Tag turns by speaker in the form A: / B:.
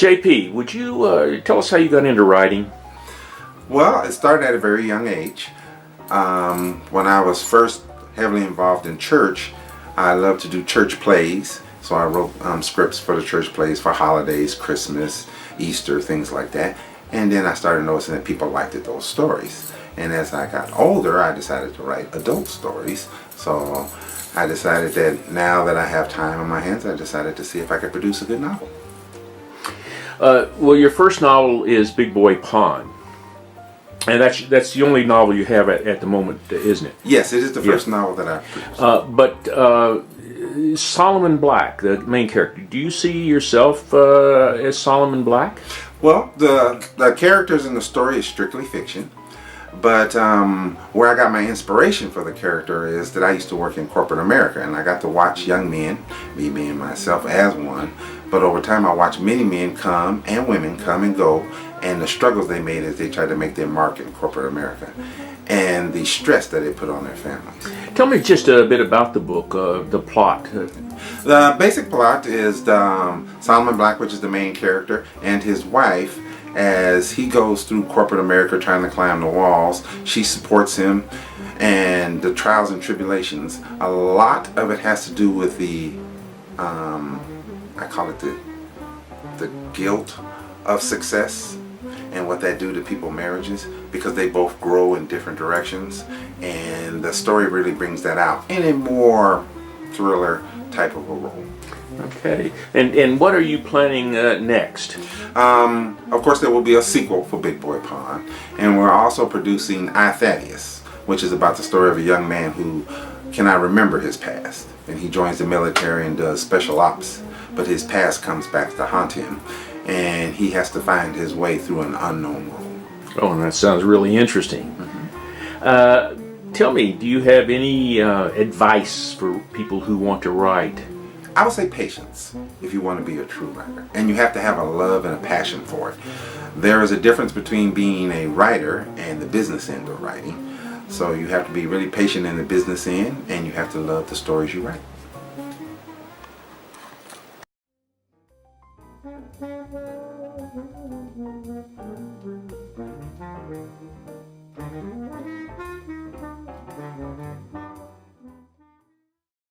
A: JP, would you tell us how you got into writing?
B: Well, it started at a very young age. When I was first heavily involved in church, I loved to do church plays. So I wrote scripts for the church plays for holidays, Christmas, Easter, things like that. And then I started noticing that people liked those stories. And as I got older, I decided to write adult stories. So I decided that now that I have time on my hands, I decided to see if I could produce a good novel.
A: Well, your first novel is Big Boy Pond. And that's the only novel you have at the moment, isn't it?
B: Yes, it is the first novel that I've produced.
A: But Solomon Black, the main character, do you see yourself as Solomon Black?
B: Well, the characters in the story is strictly fiction. But where I got my inspiration for the character is that I used to work in corporate America, and I got to watch young men, me being myself as one, but over time I watched many men come and women come and go, and the struggles they made as they tried to make their mark in corporate America, and the stress that they put on their families.
A: Tell me just a bit about the book, the plot.
B: The basic plot is Solomon Black, which is the main character, and his wife. As he goes through corporate America trying to climb the walls, she supports him, and the trials and tribulations. A lot of it has to do with the, I call it the guilt of success and what that do to people's marriages, because they both grow in different directions, and the story really brings that out in a more thriller type of a role.
A: Okay. And what are you planning next?
B: Of course, there will be a sequel for Big Boy Pond, and we're also producing Thaddeus, which is about the story of a young man who cannot remember his past, and he joins the military and does special ops, but his past comes back to haunt him, and he has to find his way through an unknown world.
A: Oh, and that sounds really interesting. Mm-hmm. Tell me, do you have any advice for people who want to write?
B: I would say patience if you want to be a true writer. And you have to have a love and a passion for it. There is a difference between being a writer and the business end of writing. So you have to be really patient in the business end, and you have to love the stories you write.